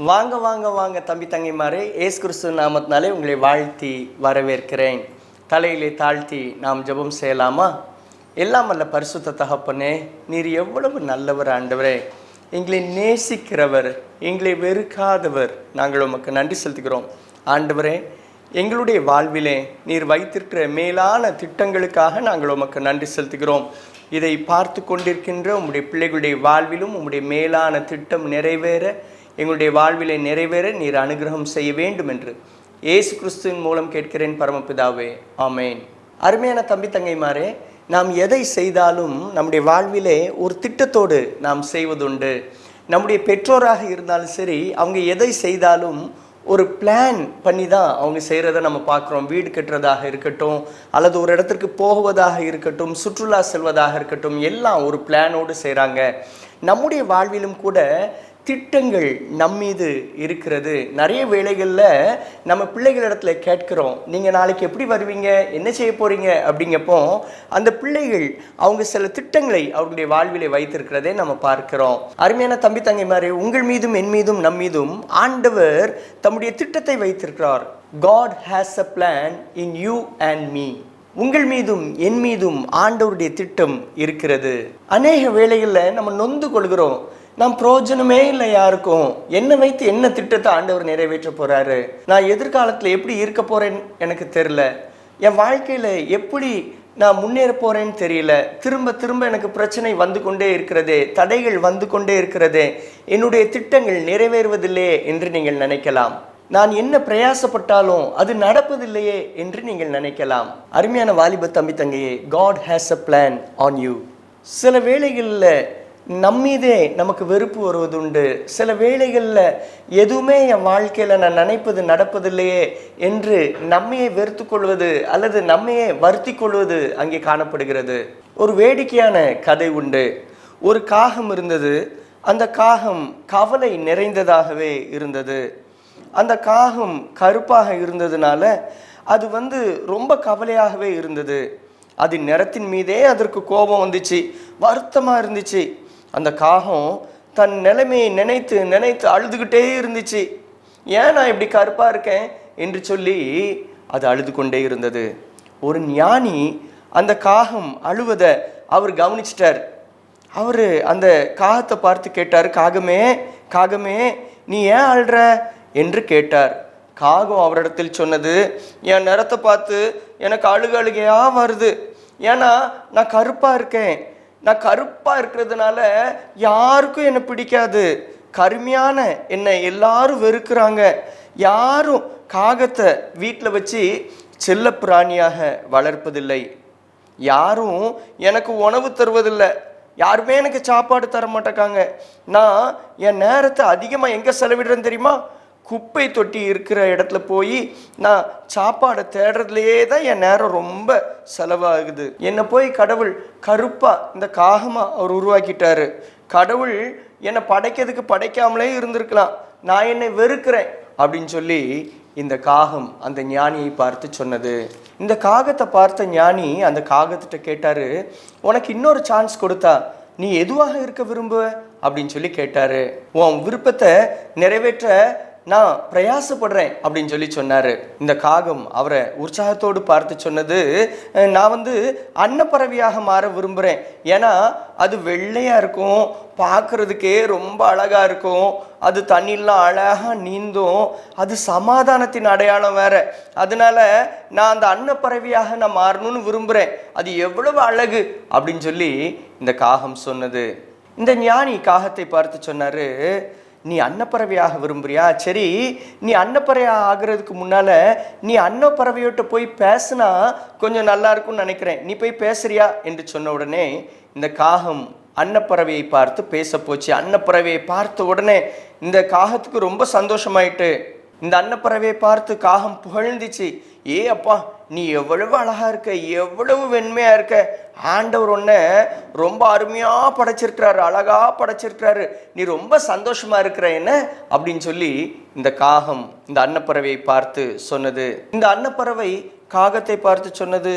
வாங்க வாங்க வாங்க தம்பி தங்கைமாரே, இயேசு கிறிஸ்து நாமத்தினாலே உங்களை வாழ்த்தி வரவேற்கிறேன். தலையிலே தாழ்த்தி நாம் ஜெபம் செய்யலாமா? எல்லாம் வல்ல பரிசுத்த தகப்பனே, நீர் எவ்வளவு நல்லவர் ஆண்டவரே, எங்களை நேசிக்கிறவர், எங்களை வெறுக்காதவர். நாங்கள் உமக்கு நன்றி செலுத்துகிறோம் ஆண்டவரே. எங்களுடைய வாழ்விலே நீர் வைத்திருக்கிற மேலான திட்டங்களுக்காக நாங்கள் உமக்கு நன்றி செலுத்துகிறோம். இதை பார்த்து கொண்டிருக்கின்ற உம்முடைய பிள்ளைகளுடைய வாழ்விலும் உம்முடைய மேலான திட்டம் நிறைவேற, எங்களுடைய வாழ்விலை நிறைவேற நீர் அனுகிரகம் செய்ய வேண்டும் என்று இயேசு கிறிஸ்துவின் மூலம் கேட்கிறேன் பரமபிதாவே, ஆமேன். அருமையான தம்பி தங்கைமாரே, நாம் எதை செய்தாலும் நம்முடைய வாழ்விலே ஒரு திட்டத்தோடு நாம் செய்வதுண்டு. நம்முடைய பெற்றோராக இருந்தாலும் சரி, அவங்க எதை செய்தாலும் ஒரு பிளான் பண்ணி தான் அவங்க செய்கிறத நம்ம பார்க்குறோம். வீடு கட்டுறதாக இருக்கட்டும், அல்லது ஒரு இடத்திற்கு போவதாக இருக்கட்டும், சுற்றுலா செல்வதாக இருக்கட்டும், எல்லாம் ஒரு பிளானோடு செய்கிறாங்க. நம்முடைய வாழ்விலும் கூட திட்டங்கள் நம்மீது இருக்கிறது. நிறைய வேளைகளில் நம்ம பிள்ளைகளிடத்துல கேட்குறோம், நீங்கள் நாளைக்கு எப்படி வருவீங்க, என்ன செய்ய போகிறீங்க அப்படிங்கப்போ அந்த பிள்ளைகள் அவங்க சில திட்டங்களை அவர்களுடைய வாழ்விலை வைத்திருக்கிறதே நம்ம பார்க்கிறோம். அருமையான தம்பி தங்கைமாரே, உங்கள் மீதும் என் மீதும் நம் மீதும் ஆண்டவர் தம்முடைய திட்டத்தை வைத்திருக்கிறார். God has a plan in you and me. உங்கள் மீதும் என் மீதும் ஆண்டவருடைய திட்டம் இருக்கிறது. அநேக வேளைகளில் நம்ம நொந்து கொள்கிறோம், நாம் பிரயோஜனமே இல்லை யாருக்கும், என்னை வைத்து என்ன திட்டத்தை ஆண்டவர் நிறைவேற்ற போறாரு, நான் எதிர்காலத்தில் எப்படி இருக்க போறேன்னு எனக்கு தெரியல, என் வாழ்க்கையில எப்படி நான் முன்னேற போறேன்னு தெரியல, திரும்ப திரும்ப எனக்கு பிரச்சனை வந்து கொண்டே இருக்கிறதே, தடைகள் வந்து கொண்டே இருக்கிறதே, என்னுடைய திட்டங்கள் நிறைவேறுவதில்லையே என்று நீங்கள் நினைக்கலாம். நான் என்ன பிரயாசப்பட்டாலும் அது நடப்பதில்லையே என்று நீங்கள் நினைக்கலாம். அருமையான வாலிப தம்பி தங்கையே, God has a plan on you. சில வேளைகளில் நம்மீதே நமக்கு வெறுப்பு வருவதுண்டு. சில வேளைகளில் எதுவுமே என் வாழ்க்கையில் நான் நினைப்பது நடப்பதில்லையே என்று நம்மையே வெறுத்து கொள்வது அல்லது நம்மையே வருத்தி கொள்வது அங்கே காணப்படுகிறது. ஒரு வேடிக்கையான கதை உண்டு. ஒரு காகம் இருந்தது. அந்த காகம் கவலை நிறைந்ததாகவே இருந்தது. அந்த காகம் கருப்பாக இருந்ததுனால அது ரொம்ப கவலையாகவே இருந்தது. அது நிறத்தின் மீதே அதற்கு கோபம் வந்துச்சு, வருத்தமாக இருந்துச்சு. அந்த காகம் தன் நிலைமையை நினைத்து நினைத்து அழுதுகிட்டே இருந்துச்சு. ஏன் நான் இப்படி கருப்பாக இருக்கேன் என்று சொல்லி அது அழுது கொண்டே இருந்தது. ஒரு ஞானி அந்த காகம் அழுவதை அவர் கவனிச்சிட்டார். அவர் அந்த காகத்தை பார்த்து கேட்டார், காகமே காகமே நீ ஏன் அழுற என்று கேட்டார். காகம் அவரிடத்தில் சொன்னது, என் நிறத்தை பார்த்து எனக்கு அழுகையா வருது. ஏன்னா நான் கருப்பாக இருக்கேன். நான் கருப்பாக இருக்கிறதுனால யாருக்கும் என்னை பிடிக்காது. கருமையான என்னை எல்லாரும் வெறுக்கிறாங்க. யாரும் காகத்தை வீட்டில் வச்சு செல்ல பிராணியாக வளர்ப்பதில்லை. யாரும் எனக்கு உணவு தருவதில்லை. யாருமே எனக்கு சாப்பாடு தர மாட்டேக்காங்க. நான் என் நேரத்தை அதிகமாக எங்கே செலவிடுறேன்னு தெரியுமா? குப்பை தொட்டி இருக்கிற இடத்துல போய் நான் சாப்பாடை தேடுறதுலையே தான் என் நேரம் ரொம்ப செலவாகுது. என்னை போய் கடவுள் கருப்பாக இந்த காகமாக அவர் உருவாக்கிட்டாரு. கடவுள் என்னை படைக்கிறதுக்கு படைக்காமலே இருந்திருக்கலாம். நான் என்னை வெறுக்கிறேன் அப்படின்னு சொல்லி இந்த காகம் அந்த ஞானியை பார்த்து சொன்னது. இந்த காகத்தை பார்த்த ஞானி அந்த காகத்திட்ட கேட்டாரு, உனக்கு இன்னொரு சான்ஸ் கொடுத்தா நீ எதுவாக இருக்க விரும்புவ அப்படின்னு சொல்லி கேட்டாரு. உன் விருப்பத்தை நிறைவேற்ற நான் பிரயாசப்படுறேன் அப்படின்னு சொல்லி சொன்னார். இந்த காகம் அவரை உற்சாகத்தோடு பார்த்து சொன்னது, நான் அன்னப்பறவையாக மாற விரும்புகிறேன். ஏன்னா அது வெள்ளையாக இருக்கும், பார்க்குறதுக்கே ரொம்ப அழகாக இருக்கும், அது தண்ணிலாம் அழகாக நீந்தும், அது சமாதானத்தின் அடையாளம் வேற. அதனால நான் அந்த அன்னப்பறவையாக நான் மாறணும்னு விரும்புகிறேன். அது எவ்வளவு அழகு அப்படின்னு சொல்லி இந்த காகம் சொன்னது. இந்த ஞானி காகத்தை பார்த்து சொன்னார், நீ அன்னப்பறவையாக விரும்புறியா? சரி, நீ அன்னப்பறவையாக ஆகிறதுக்கு முன்னால் நீ அன்னப்பறவையோட்ட போய் பேசுனா கொஞ்சம் நல்லா இருக்கும்னு நினைக்கிறேன். நீ போய் பேசுறியா என்று சொன்ன உடனே இந்த காகம் அன்னப்பறவையை பார்த்து பேச போச்சு. அன்னப்பறவையை பார்த்த உடனே இந்த காகத்துக்கு ரொம்ப சந்தோஷமாயிட்டு இந்த அன்னப்பறவையை பார்த்து காகம் புகழ்ந்துச்சு. ஏ அப்பா, நீ எவ்வளவு அழகா இருக்க, எவ்வளவு வெண்மையா இருக்க, ஆண்டவர் உன்னை ரொம்ப அருமையா படைச்சிருக்கிறாரு, அழகா படைச்சிருக்கிறாரு, நீ ரொம்ப சந்தோஷமா இருக்கிற என்ன அப்படின்னு சொல்லி இந்த காகம் இந்த அன்னப்பறவையை பார்த்து சொன்னது. இந்த அன்னப்பறவை காகத்தை பார்த்து சொன்னது,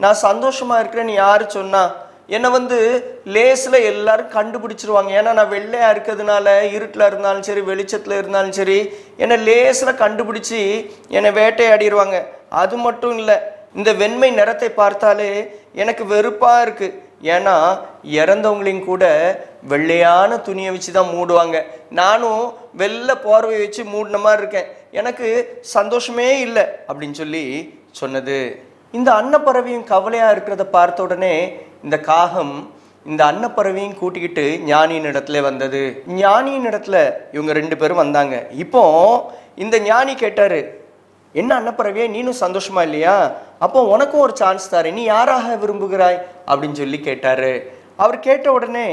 நான் சந்தோஷமா இருக்கிறேன்னு யாரு சொன்னா? என்னை லேஸில் எல்லாரும் கண்டுபிடிச்சிருவாங்க. ஏன்னா நான் வெள்ளையாக இருக்கிறதுனால, இருட்டில் இருந்தாலும் சரி வெளிச்சத்தில் இருந்தாலும் சரி, என்னை லேஸில் கண்டுபிடிச்சி என்னை வேட்டையாடிடுவாங்க. அது மட்டும் இல்லை, இந்த வெண்மை நிறத்தை பார்த்தாலே எனக்கு வெறுப்பாக இருக்குது. ஏன்னா இறந்தவங்களையும் கூட வெள்ளையான துணியை வச்சு தான் மூடுவாங்க. நானும் வெள்ளை போர்வை வச்சு மூடின மாதிரி இருக்கேன், எனக்கு சந்தோஷமே இல்லை அப்படின்னு சொல்லி சொன்னது. இந்த அன்னப்பறவையும் கவலையாக இருக்கிறத பார்த்த உடனே இந்த காகம் இந்த அன்னப்பறவையும் கூட்டிக்கிட்டு ஞானியின் இடத்துல வந்தது. ஞானியின் இடத்துல இவங்க 2 பேரும் வந்தாங்க. இப்போ இந்த ஞானி கேட்டாரு, என்ன அன்னப்பறவையே, நீனும் சந்தோஷமா இல்லையா? அப்போ உனக்கும் ஒரு சான்ஸ் தாரு, நீ யாராக விரும்புகிறாய் அப்படின்னு சொல்லி கேட்டாரு. அவர் கேட்ட உடனே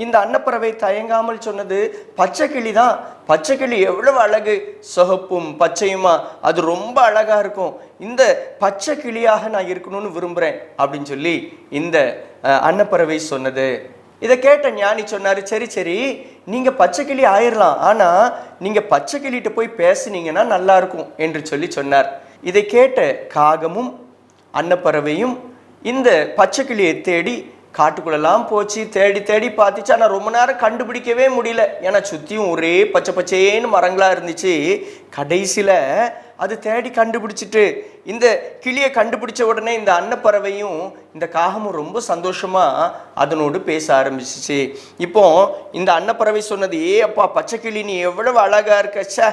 இந்த அன்னப்பறவை தயங்காமல் சொன்னது, பச்சை கிளி தான். பச்சை கிளி எவ்வளவு அழகு, சிவப்பும் பச்சையுமா, அது ரொம்ப அழகா இருக்கும். இந்த பச்சை கிளியாக நான் இருக்கணும்னு விரும்புகிறேன் அப்படின்னு சொல்லி இந்த அன்னப்பறவை சொன்னது. இதை கேட்ட ஞானி சொன்னார், சரி சரி, நீங்கள் பச்சை கிளி ஆயிடலாம், ஆனால் நீங்கள் பச்சை கிளிகிட்ட போய் பேசுனீங்கன்னா நல்லா இருக்கும் என்று சொல்லி சொன்னார். இதை கேட்ட காகமும் அன்னப்பறவையும் இந்த பச்சை கிளியை தேடி காட்டுக்குள்ளெல்லாம் போச்சு, தேடி தேடி பார்த்துச்சு. ஆனால் ரொம்ப நேரம் கண்டுபிடிக்கவே முடியல, ஏன்னா சுற்றியும் ஒரே பச்சை பச்சேன்னு மரங்களாக இருந்துச்சு. கடைசியில் அது தேடி கண்டுபிடிச்சிட்டு இந்த கிளியை கண்டுபிடிச்ச உடனே இந்த அன்னப்பறவையும் இந்த காகமும் ரொம்ப சந்தோஷமாக அதனோடு பேச ஆரம்பிச்சிச்சு. இப்போ இந்த அன்னப்பறவை சொன்னது, ஏ அப்பா பச்சை கிளி, நீ எவ்வளவு அழகாக இருக்கச்சா,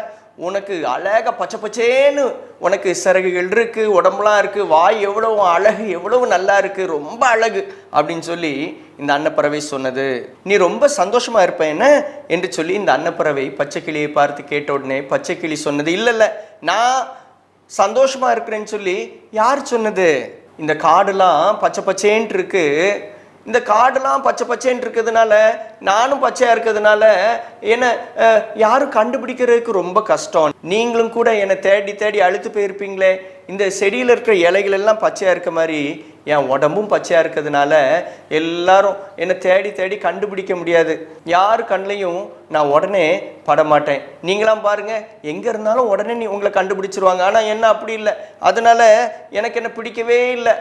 உனக்கு அழகாக பச்சை பச்சேன்னு உனக்கு சிறகுகள் இருக்குது, உடம்புலாம் இருக்குது, வாய் எவ்வளவு அழகு, எவ்வளவு நல்லா இருக்குது, ரொம்ப அழகு அப்படின்னு சொல்லி இந்த அன்னப்பறவை சொன்னது. நீ ரொம்ப சந்தோஷமாக இருப்ப என்ன என்று சொல்லி இந்த அன்னப்பறவை பச்சை கிளியை பார்த்து கேட்ட உடனே பச்சை கிளி சொன்னது, இல்லை இல்லை, நான் சந்தோஷமாக இருக்கிறேன்னு சொல்லி யார் சொன்னது? இந்த காடுலாம் பச்சை பச்சேன்ட்டு இருக்கு, இந்த காடெல்லாம் பச்சை பச்சைன்னு இருக்கிறதுனால, நானும் பச்சையாக இருக்கிறதுனால என்னை யாரும் கண்டுபிடிக்கிறதுக்கு ரொம்ப கஷ்டம். நீங்களும் கூட என்னை தேடி தேடி அழுத்து போயிருப்பீங்களே. இந்த செடியில் இருக்கிற இலைகள் எல்லாம் பச்சையாக இருக்க மாதிரி என் உடம்பும் பச்சையாக இருக்கிறதுனால எல்லாரும் என்னை தேடி தேடி கண்டுபிடிக்க முடியாது. யார் கண்ணையும் நான் உடனே படமாட்டேன். நீங்களாம் பாருங்கள், எங்கே இருந்தாலும் உடனே உங்களை கண்டுபிடிச்சிருவாங்க. ஆனால் என்ன அப்படி இல்லை, அதனால எனக்கு என்ன பிடிக்கவே இல்லை.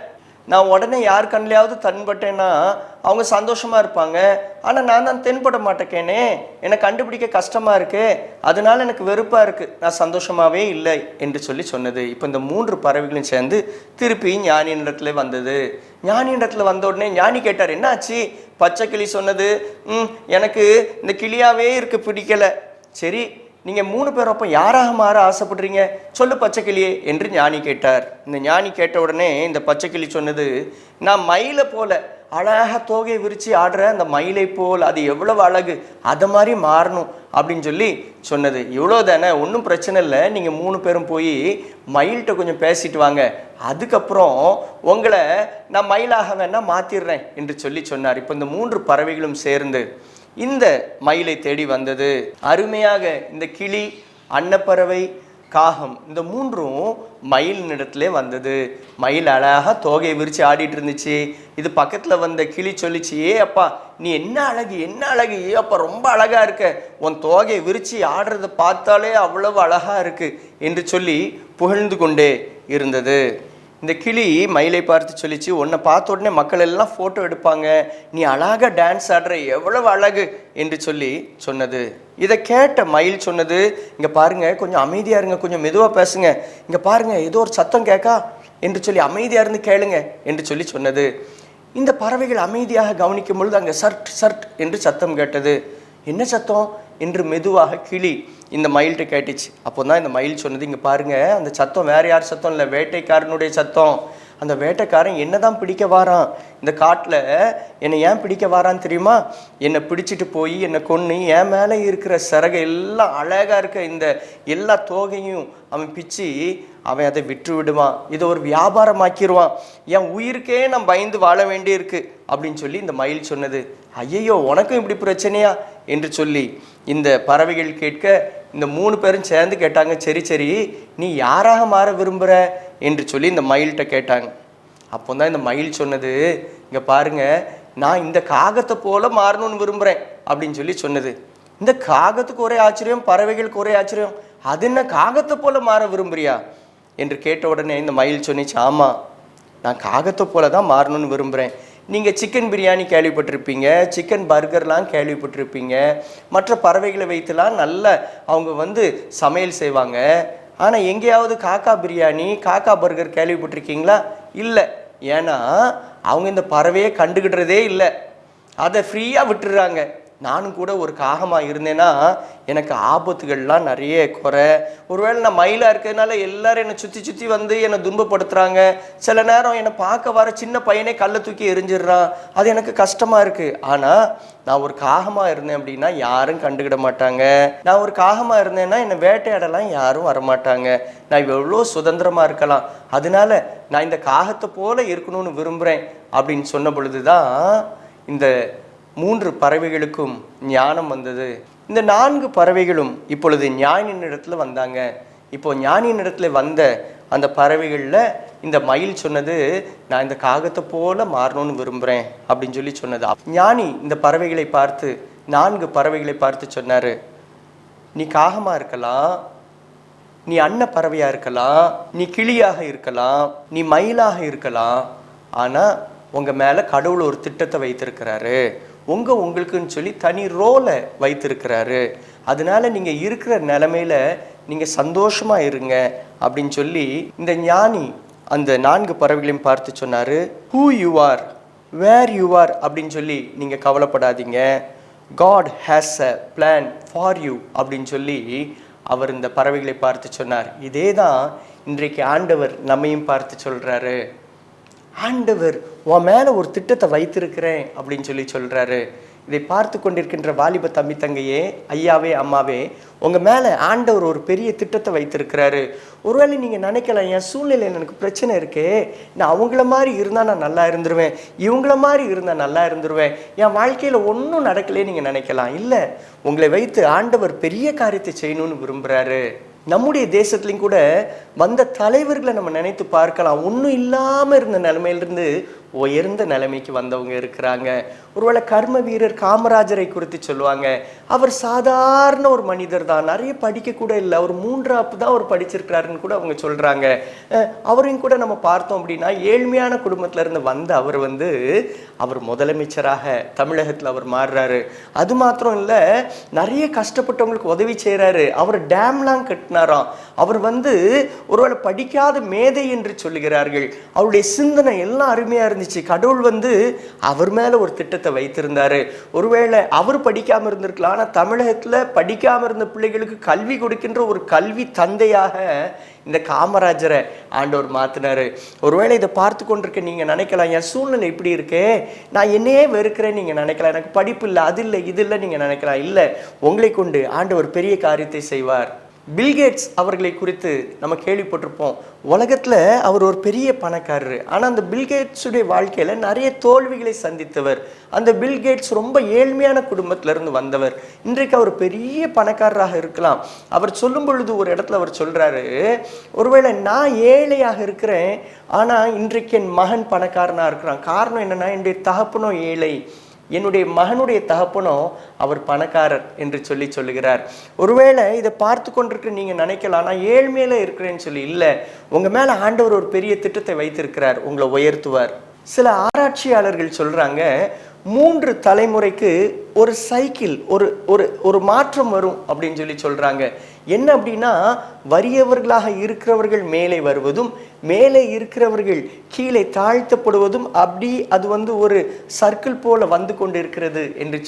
நான் உடனே யார் கண்ணிலையாவது தென்பட்டேன்னா அவங்க சந்தோஷமாக இருப்பாங்க, ஆனால் நான் தான் தென்பட மாட்டேக்கேனே, என்னை கண்டுபிடிக்க கஷ்டமாக இருக்கு, அதனால எனக்கு வெறுப்பாக இருக்குது, நான் சந்தோஷமாகவே இல்லை என்று சொல்லி சொன்னது. இப்போ இந்த 3 பறவைகளும் சேர்ந்து திருப்பி ஞானியின் இடத்துல வந்தது. ஞானியின் இடத்துல வந்த உடனே ஞானி கேட்டார், என்னாச்சு? பச்சை கிளி சொன்னது, எனக்கு இந்த கிளியாவே இருக்கு, பிடிக்கலை. சரி, நீங்கள் 3 பேரும் அப்போ யாராக மாற ஆசைப்படுறீங்க, சொல்லு பச்சை கிளியே என்று ஞானி கேட்டார். இந்த ஞானி கேட்ட உடனே இந்த பச்சை கிளி சொன்னது, நான் மயிலை போல அழகாக தோகை விரித்து ஆடுற அந்த மயிலை போல், அது எவ்வளவு அழகு, அதை மாதிரி மாறணும் அப்படின்னு சொல்லி சொன்னது. இவ்வளோ தானே, ஒன்றும் பிரச்சனை இல்லை, நீங்கள் 3 பேரும் போய் மயில்கிட்ட கொஞ்சம் பேசிட்டு வாங்க, அதுக்கப்புறம் உங்களை நான் மயிலாக வேணா மாற்றிடுறேன் என்று சொல்லி சொன்னார். இப்போ இந்த 3 பறவைகளும் சேர்ந்து இந்த மயிலை தேடி வந்தது. அருமையாக இந்த கிளி, அன்னப்பறவை, காகம் இந்த 3ம் மயிலின் இடத்துல வந்தது. மயில் அழகாக தோகையை விரித்து ஆடிட்டு இருந்துச்சு. இது பக்கத்தில் வந்த கிளி சொல்லிச்சு, ஏ அப்பா நீ என்ன அழகு, என்ன அழகு, ஏ அப்பா ரொம்ப அழகா இருக்க, உன் தோகையை விரித்து ஆடுறதை பார்த்தாலே அவ்வளவு அழகா இருக்கு என்று சொல்லி புகழ்ந்து கொண்டே இருந்தது. இந்த கிளி மயிலை பார்த்து சொல்லிச்சு, உன்னை பார்த்த உடனே மக்கள் எல்லாம் ஃபோட்டோ எடுப்பாங்க, நீ அழகாக டான்ஸ் ஆடுற, எவ்வளவு அழகு என்று சொல்லி சொன்னது. இதை கேட்ட மயில் சொன்னது, இங்கே பாருங்க, கொஞ்சம் அமைதியாக இருங்க, கொஞ்சம் மெதுவாக பேசுங்க, இங்கே பாருங்க ஏதோ ஒரு சத்தம் கேட்கா என்று சொல்லி அமைதியாக இருந்து கேளுங்க என்று சொல்லி சொன்னது. இந்த பறவைகள் அமைதியாக கவனிக்கும் பொழுது அங்கே சர்ட் சர்ட் என்று சத்தம் கேட்டது. என்ன சத்தம் என்று மெதுவாக கிளி இந்த மயில்கிட்ட கேட்டுச்சு. அப்போ தான் இந்த மயில் சொன்னது, இங்கே பாருங்கள், அந்த சத்தம் வேறு யார் சத்தம் இல்லை, வேட்டைக்காரனுடைய சத்தம். அந்த வேட்டைக்காரன் என்ன தான் பிடிக்க வாரான், இந்த காட்டில் என்னை ஏன் பிடிக்க வாரான்னு தெரியுமா? என்னை பிடிச்சிட்டு போய் என்னை கொன்று என் மேலே இருக்கிற சிறகை எல்லாம் அழகாக இருக்க இந்த எல்லா தோகையும் அவன் பிச்சு அவன் அதை விற்று விடுவான், இதை ஒரு வியாபாரமாக்கிடுவான், என் உயிருக்கே நான் பயந்து வாழ வேண்டி இருக்கு அப்படின்னு சொல்லி இந்த மயில் சொன்னது. ஐயையோ, உனக்கும் இப்படி பிரச்சனையா என்று சொல்லி இந்த பறவைகள் கேட்க இந்த 3 பேரும் சேர்ந்து கேட்டாங்க, சரி சரி, நீ யாராக மாற விரும்புகிற என்று சொல்லி இந்த மயில்கிட்ட கேட்டாங்க. அப்போ தான் இந்த மயில் சொன்னது, இங்கே பாருங்க, நான் இந்த காகத்தை போல மாறணும்னு விரும்புகிறேன் அப்படின்னு சொல்லி சொன்னது. இந்த காகத்துக்கு ஒரே ஆச்சரியம், பறவைகளுக்கு ஒரே ஆச்சரியம், அது என்ன காகத்தை போல மாற விரும்புறியா என்று கேட்ட உடனே இந்த மயில் சொன்னிச்சு, ஆமாம், நான் காகத்தை போல தான் மாறணும்னு விரும்புகிறேன். நீங்கள் சிக்கன் பிரியாணி கேள்விப்பட்டிருப்பீங்க, சிக்கன் பர்கர்லாம் கேள்விப்பட்டிருப்பீங்க, மற்ற பறவைகளை வைத்துலாம் நல்ல அவங்க சமையல் செய்வாங்க. ஆனால் எங்கேயாவது காக்கா பிரியாணி, காக்கா பர்கர் கேள்விப்பட்டிருக்கீங்களா? இல்லை. ஏன்னா அவங்க இந்த பறவையை கண்டுகிடுறதே இல்லை, அதை ஃப்ரீயாக விட்டுடுறாங்க. நானும் கூட ஒரு காகமாக இருந்தேன்னா எனக்கு ஆபத்துகள்லாம் நிறைய குறை. ஒருவேளை நான் மயிலாக இருக்கிறதுனால எல்லாரும் என்னை சுற்றி சுற்றி என்னை துன்பப்படுத்துகிறாங்க. சில நேரம் என்னை பார்க்க வர சின்ன பையனே கல்லை தூக்கி எரிஞ்சிடுறான். அது எனக்கு கஷ்டமாக இருக்குது. ஆனால் நான் ஒரு காகமாக இருந்தேன் அப்படின்னா யாரும் கண்டுக்கிட மாட்டாங்க. நான் ஒரு காகமாக இருந்தேன்னா என்னை வேட்டையாடலாம் யாரும் வரமாட்டாங்க. நான் எவ்வளோ சுதந்திரமாக இருக்கலாம். அதனால நான் இந்த காகத்தை போல இருக்கணும்னு விரும்புகிறேன் அப்படின்னு சொன்ன பொழுது தான் இந்த 3 பறவைகளுக்கும் ஞானம் வந்தது. இந்த 4 பறவைகளும் இப்பொழுது ஞானியின் இடத்துல வந்தாங்க. இப்போ ஞானியின் இடத்துல வந்த அந்த பறவைகளில் இந்த மயில் சொன்னது, நான் இந்த காகத்தை போல மாறணும்னு விரும்புகிறேன் அப்படின்னு சொன்னது. ஞானி இந்த பறவைகளை பார்த்து 4 பறவைகளை பார்த்து சொன்னார், நீ காகமாக இருக்கலாம், நீ அன்ன பறவையாக இருக்கலாம், நீ கிளியாக இருக்கலாம், நீ மயிலாக இருக்கலாம். ஆனால் உங்கள் மேலே கடவுள் ஒரு திட்டத்தை வைத்திருக்கிறாரு, உங்களுக்குன்னு சொல்லி தனி ரோலை வைத்திருக்கிறாரு. அதனால நீங்கள் இருக்கிற நிலைமையில நீங்கள் சந்தோஷமாக இருங்க அப்படின்னு சொல்லி இந்த ஞானி அந்த 4 பறவைகளையும் பார்த்து சொன்னார், who you are, where you are அப்படின்னு சொல்லி நீங்கள் கவலைப்படாதீங்க, God has a plan for you அப்படின்னு சொல்லி அவர் இந்த பறவைகளை பார்த்து சொன்னார். இதே தான் இன்றைக்கு ஆண்டவர் நம்மையும் பார்த்து சொல்கிறாரு. ஆண்டவர் உன் மேலே ஒரு திட்டத்தை வைத்திருக்கிறேன் அப்படின்னு சொல்கிறாரு. இதை பார்த்து கொண்டிருக்கின்ற வாலிப தம்பி தங்கையே, ஐயாவே அம்மாவே, உங்கள் மேலே ஆண்டவர் ஒரு பெரிய திட்டத்தை வைத்திருக்கிறாரு. ஒருவேளை நீங்கள் நினைக்கலாம், என் சூழ்நிலையில் எனக்கு பிரச்சனை இருக்கே, நான் அவங்கள மாதிரி இருந்தால் நான் நல்லா இருந்துருவேன், இவங்கள மாதிரி இருந்தால் நல்லா இருந்துருவேன், என் வாழ்க்கையில் ஒன்றும் நடக்கலே நீங்கள் நினைக்கலாம். இல்லை, உங்களை வைத்து ஆண்டவர் பெரிய காரியத்தை செய்யணும்னு விரும்புகிறாரு. நம்முடைய தேசத்துலையும் கூட வந்த தலைவர்களை நம்ம நினைத்து பார்க்கலாம். ஒன்றும் இல்லாமல் இருந்த நிலைமையிலிருந்து உயர்ந்த நிலைமைக்கு வந்தவங்க இருக்கிறாங்க. ஒருவேளை கர்ம வீரர் காமராஜரை குறித்து சொல்லுவாங்க. அவர் சாதாரண ஒரு மனிதர் தான், நிறைய படிக்க கூட இல்லை, ஒரு 3ஆப்பு தான் அவர் படிச்சிருக்கிறாருன்னு கூட அவங்க சொல்கிறாங்க. அவரையும் கூட நம்ம பார்த்தோம் அப்படின்னா ஏழ்மையான குடும்பத்தில் இருந்து வந்த அவர் முதலமைச்சராக தமிழகத்தில் அவர் மாறுறாரு. அது மாத்திரம் இல்லை, நிறைய கஷ்டப்பட்டவங்களுக்கு உதவி செய்கிறாரு. அவர் டேம்லாம் கட்டினாராம். அவர் ஒருவேளை படிக்காத மேதை என்று சொல்லுகிறார்கள். அவருடைய சிந்தனை எல்லாம் அருமையாக இருந்துச்சு. கடவுள் அவர் மேலே ஒரு திட்டத்தை வைத்திருந்தாரு. ஒருவேளை அவர் படிக்காமல் இருந்திருக்கலாம், ஆனால் தமிழகத்தில் படிக்காமல் இருந்த பிள்ளைகளுக்கு கல்வி கொடுக்கின்ற ஒரு கல்வி தந்தையாக இந்த காமராஜரை ஆண்டவர் மாற்றினாரு. ஒருவேளை இதை பார்த்து கொண்டிருக்க நீங்கள் நினைக்கலாம், என் சூழ்நிலை இப்படி இருக்கே, நான் என்னையே வெறுக்கிறேன் நீங்கள் நினைக்கலாம், எனக்கு படிப்பு இல்லை, அது இல்லை, இது இல்லை நீங்கள் நினைக்கலாம். இல்லை, உங்களை கொண்டு ஆண்டவர் பெரிய காரியத்தை செய்வார். பில்கேட்ஸ் அவர்களை குறித்து நம்ம கேள்விப்பட்டிருப்போம். உலகத்தில் அவர் ஒரு பெரிய பணக்காரர். ஆனால் அந்த பில்கேட்ஸுடைய வாழ்க்கையில் நிறைய தோல்விகளை சந்தித்தவர். அந்த பில்கேட்ஸ் ரொம்ப ஏழ்மையான குடும்பத்திலிருந்து வந்தவர். இன்றைக்கு அவர் பெரிய பணக்காரராக இருக்கலாம். அவர் சொல்லும் பொழுது ஒரு இடத்துல அவர் சொல்கிறாரு, ஒருவேளை நான் ஏழையாக இருக்கிறேன், ஆனால் இன்றைக்கு என் மகன் பணக்காரனாக இருக்கிறான். காரணம் என்னென்னா, என்னுடைய தகப்பனும் ஏழை, என்னுடைய மகனுடைய தகப்பனோ அவர் பணக்காரர் என்று சொல்லுகிறார். ஒருவேளை இதை பார்த்து கொண்டிருக்கிற நீங்கள் நினைக்கலாம், நான் ஏழ்மையில இருக்கிறேன்னு சொல்லி. இல்லை, உங்கள் மேலே ஆண்டவர் ஒரு பெரிய திட்டத்தை வைத்திருக்கிறார், உங்களை உயர்த்துவார். சில ஆராய்ச்சியாளர்கள் சொல்கிறாங்க, 3 தலைமுறைக்கு ஒரு சைக்கிள், ஒரு மாற்றம் வரும் அப்படின்னு சொல்கிறாங்க. என்ன அப்படின்னா, வறியவர்களாக இருக்கிறவர்கள் மேலே வருவதும், மேலே இருக்கிறவர்கள் கீழே தாழ்த்தப்படுவதும், அப்படி அது ஒரு சர்க்கிள் போல வந்து கொண்டு இருக்கிறது என்று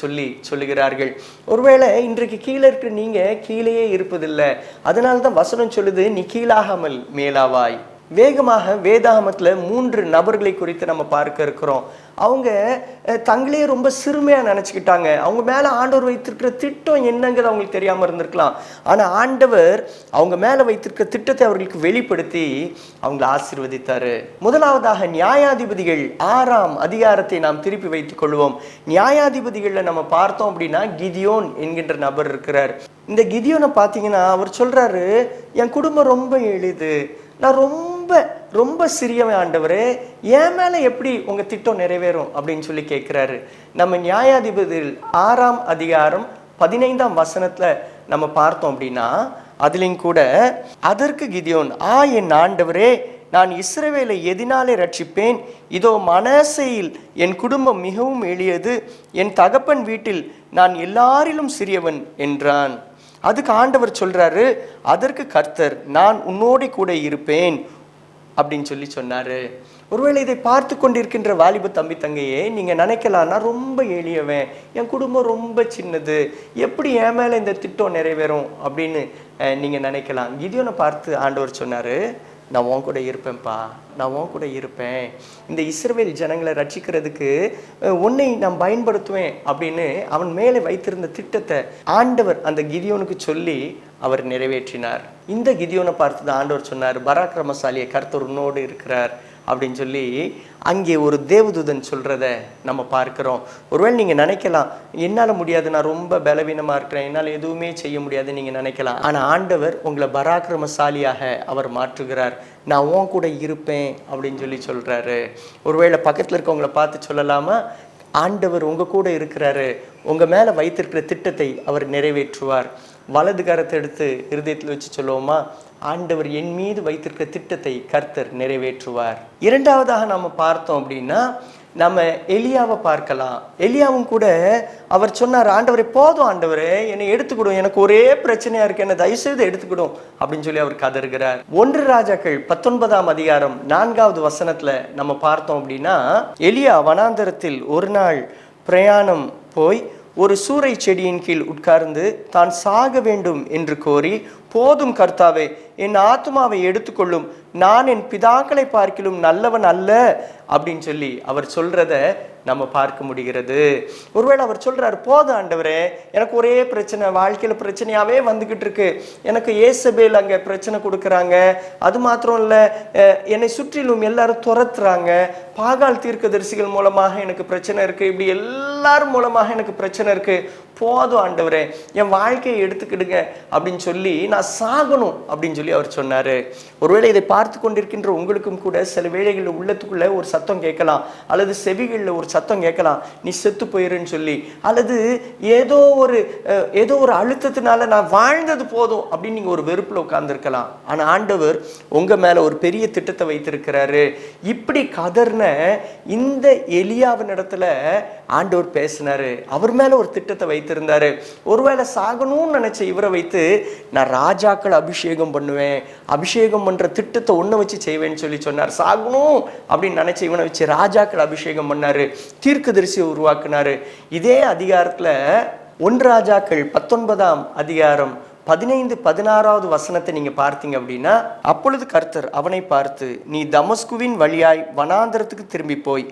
சொல்லுகிறார்கள். ஒருவேளை இன்றைக்கு கீழே இருக்கிற நீங்கள் கீழேயே இருப்பதில்லை. அதனால தான் வசனம் சொல்லுது, நீ கீழாகாமல் மேலாவாய். வேகமாக வேதாகமத்தில் 3 நபர்களை குறித்து நம்ம பார்க்க இருக்கிறோம். அவங்க தங்களே ரொம்ப சிறுமையாக நினச்சிக்கிட்டாங்க. அவங்க மேலே ஆண்டவர் வைத்திருக்கிற திட்டம் என்னங்கிறது அவங்களுக்கு தெரியாமல் இருந்திருக்கலாம். ஆனால் ஆண்டவர் அவங்க மேலே வைத்திருக்கிற திட்டத்தை அவர்களுக்கு வெளிப்படுத்தி அவங்களை ஆசீர்வதித்தார். முதலாவதாக நியாயாதிபதிகள் 6ஆம் அதிகாரத்தை நாம் திருப்பி வைத்துக் கொள்வோம். நியாயாதிபதிகளில் நம்ம பார்த்தோம் அப்படின்னா கிதியோன் என்கின்ற நபர் இருக்கிறார். இந்த கிதியோனை பார்த்தீங்கன்னா அவர் சொல்கிறாரு, என் குடும்பம் ரொம்ப எளிது, நான் ரொம்ப சிறியவன் ஆண்டவரே, என் மேலே எப்படி உங்கள் திட்டம் நிறைவேறும் அப்படின்னு கேட்குறாரு. நம்ம நியாயாதிபதிகள் 6ஆம் அதிகாரம் 15ஆம் வசனத்தில் நம்ம பார்த்தோம் அப்படின்னா அதுலேயும் கூட, அதற்கு கிதியோன், என் ஆண்டவரே, நான் இஸ்ரவேலை எதினாலே ரட்சிப்பேன்? இதோ மனாசேயில் என் குடும்பம் மிகவும் எளியது, என் தகப்பன் வீட்டில் நான் எல்லாரிலும் சிறியவன் என்றான். அதுக்கு ஆண்டவர் சொல்றாரு, அதற்கு கர்த்தர், நான் உன்னோடு கூட இருப்பேன் அப்படின்னு சொன்னாரு. ஒருவேளை இதை பார்த்து கொண்டிருக்கின்ற வாலிப தம்பி தங்கையே, நீங்க நினைக்கலாம், நான் ரொம்ப எளியவன், என் குடும்பம் ரொம்ப சின்னது, எப்படி என் மேல இந்த திட்டம் நிறைவேறும் அப்படின்னு நீங்க நினைக்கலாம். கிதியோனை பார்த்து ஆண்டவர் சொன்னாரு, நான் உன் கூட இருப்பேன்ப்பா, நான் உன் கூட இருப்பேன், இந்த இஸ்ரவேல் ஜனங்களை ரட்சிக்கிறதுக்கு உன்னை நான் பயன்படுத்துவேன் அப்படின்னு அவன் மேலே வைத்திருந்த திட்டத்தை ஆண்டவர் அந்த கிதியோனுக்கு சொல்லி அவர் நிறைவேற்றினார். இந்த கிதியோனை பார்த்து தான் ஆண்டவர் சொன்னார், பராக்கிரமசாலியை கர்த்தர் உன்னோடு இருக்கிறார் அப்படின்னு சொல்லி அங்கே ஒரு தேவதூதன் சொல்றத நம்ம பார்க்கிறோம். ஒருவேளை நீங்க நினைக்கலாம், என்னால முடியாது, நான் ரொம்ப பலவீனமா இருக்கிறேன், என்னால் எதுவுமே செய்ய முடியாது நீங்க நினைக்கலாம். ஆனா ஆண்டவர் உங்களை பராக்கிரமசாலியாக அவர் மாற்றுகிறார். நான் உன் கூட இருப்பேன் அப்படின்னு சொல்றாரு. ஒருவேளை பக்கத்துல இருக்கவங்களை பார்த்து சொல்லலாமா, ஆண்டவர் உங்க கூட இருக்கிறாரு, உங்க மேல வைத்திருக்கிற திட்டத்தை அவர் நிறைவேற்றுவார். வலது கரத்தை எடுத்து இருதயத்தில் வச்சு சொல்லுவோமா, ஆண்டவர் என் மீது வைத்திருக்கிற திட்டத்தை கர்த்தர் நிறைவேற்றுவார். இரண்டாவதாக நம்ம பார்த்தோம் அப்படின்னா, நம்ம எலியாவை பார்க்கலாம். எலியாவும் கூட அவர் சொன்னார், ஆண்டவரே போதும், ஆண்டவரே என்னை எடுத்துக்கிடும், எனக்கு ஒரே பிரச்சனையா இருக்கு, என்னை தயவுசெய்து எடுத்துக்கிடும் அப்படின்னு அவர் கதறுகிறார். 1 ராஜாக்கள் 19ஆம் அதிகாரம் 4வது வசனத்துல நம்ம பார்த்தோம் அப்படின்னா, எலியா வனாந்தரத்தில் ஒரு நாள் பிரயாணம் போய் ஒரு சூரை செடியின் கீழ் உட்கார்ந்து தான் சாக வேண்டும் என்று கோரி, போதும் கர்த்தாவே, என் ஆத்துமாவை எடுத்துக்கொள்ளும், நான் என் பிதாக்களை பார்க்கிலும் நல்லவன் அல்ல அப்படின்னு அவர் சொல்றத நம்ம பார்க்க முடிகிறது. ஒருவேளை அவர் சொல்றாரு, போதும் ஆண்டவரே, எனக்கு ஒரே பிரச்சனை, வாழ்க்கையில பிரச்சனையாவே வந்துகிட்டு இருக்கு, எனக்கு ஏசபேல் அங்க பிரச்சனை கொடுக்குறாங்க, அது மாத்திரம் இல்ல, என்னை சுற்றிலும் எல்லாரும் துரத்துறாங்க, பாகால் தீர்க்கதரிசிகள் மூலமாக எனக்கு பிரச்சனை இருக்கு, இப்படி எல்லாரும் மூலமாக எனக்கு பிரச்சனை இருக்கு, போதும் ஆண்டவரே, என் வாழ்க்கையை எடுத்துக்கிடுங்க அப்படின்னு சொல்லி நான் சாகணும் அப்படின்னு அவர் சொன்னாரு. ஒருவேளை இதை பார்த்து கொண்டிருக்கின்ற உங்களுக்கும் கூட சில வேளைகளில் உள்ளத்துக்குள்ள ஒரு சத்தம் கேட்கலாம், அல்லது செவிகளில் ஒரு சத்தம் கேட்கலாம், நீ செத்து போயிருன்னு சொல்லி, அல்லது ஏதோ ஒரு அழுத்தத்தினால நான் வாழ்ந்தது போதும் அப்படின்னு நீங்க ஒரு வெறுப்புல உட்கார்ந்துருக்கலாம். ஆனா ஆண்டவர் உங்க மேல ஒரு பெரிய திட்டத்தை வைத்திருக்கிறாரு. இப்படி கதர்ன இந்த எலியாவின் இடத்துல ஆண்டவர் பேசினாரு, அவர் மேல ஒரு திட்டத்தை வைத்திருந்தாரு. ஒருவேளை சாகணும்னு நினைச்ச இவரை வைத்து, நான் ராஜாக்கள் அபிஷேகம் பண்ணுவேன், அபிஷேகம் பண்ற திட்டத்தை ஒன்ன வச்சு செய்வேன்னு சொன்னார். சாகணும் அப்படின்னு நினைச்ச இவனை வச்சு ராஜாக்கள் அபிஷேகம் பண்ணாரு, தீர்க்கதரிசியை உருவாக்குனாரு. இதே அதிகாரத்துல 1 ராஜாக்கள் 19ஆம் அதிகாரம் 15-16வது வசனத்தை நீங்க பார்த்தீங்க அப்படின்னா, அப்பொழுது கர்த்தர் அவனை பார்த்து, நீ தமஸ்குவின் வழியாய் வனாந்தரத்துக்கு திரும்பி போய்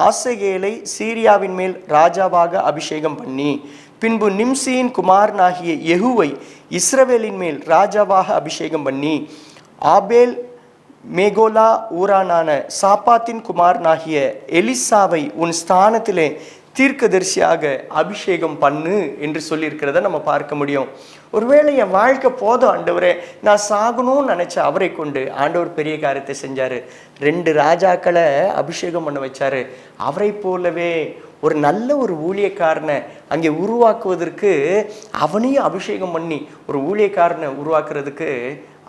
ஆசகேலை சீரியாவின் மேல் ராஜாவாக அபிஷேகம் பண்ணி, பின்பு நிம்சியின் குமாரனாகிய யெகூவை இஸ்ரவேலின் மேல் ராஜாவாக அபிஷேகம் பண்ணி, ஆபேல் மேகோலா ஊரானான சாப்பாத்தின் குமாரனாகிய எலிசாவை உன் ஸ்தானத்திலே தீர்க்கதரிசியாக அபிஷேகம் பண்ணு என்று சொல்லியிருக்கிறத நம்ம பார்க்க முடியும். ஒருவேளை என் வாழ்க்கை போதும் ஆண்டவரே, நான் சாகணும்னு நினைச்ச அவரை கொண்டு ஆண்டவர் பெரிய காரியத்தை செஞ்சாரு. 2 ராஜாக்களை அபிஷேகம் பண்ண வச்சாரு. அவரை போலவே ஒரு நல்ல ஒரு ஊழியக்காரனை அங்கே உருவாக்குவதற்கு அவனையும் அபிஷேகம் பண்ணி ஒரு ஊழியக்காரனை உருவாக்குறதுக்கு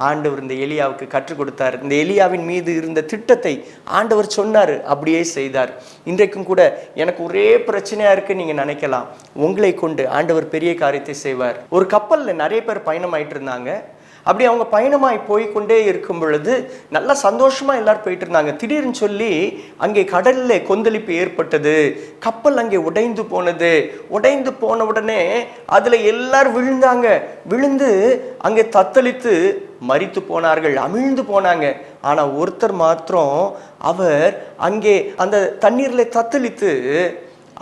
ஆண்டவர் இந்த எலியாவுக்கு கற்றுக் கொடுத்தார். இந்த எலியாவின் மீது இருந்த திட்டத்தை ஆண்டவர் சொன்னார், அப்படியே செய்தார். இன்றைக்கும் கூட எனக்கு ஒரே பிரச்சனையா இருக்கு நீங்க நினைக்கலாம், உங்களை கொண்டு ஆண்டவர் பெரிய காரியத்தை செய்வார். ஒரு கப்பல்ல நிறைய பேர் பயணமாயிட்டு இருந்தாங்க. அப்படி அவங்க பயணமாய் போய்கொண்டே இருக்கும் பொழுது நல்லா சந்தோஷமா எல்லாரும் போயிட்டு இருந்தாங்க. திடீர்னு சொல்லி அங்கே கடல்ல கொந்தளிப்பு ஏற்பட்டது. கப்பல் அங்கே உடைந்து போனது. உடைந்து போன உடனே அதுல எல்லாரும் விழுந்தாங்க. விழுந்து அங்கே தத்தளித்து மரித்து போனார்கள், அமிழ்ந்து போனாங்க. ஆனா ஒருத்தர் மாத்திரம் அவர் அங்கே அந்த தண்ணீர்ல தத்தளித்து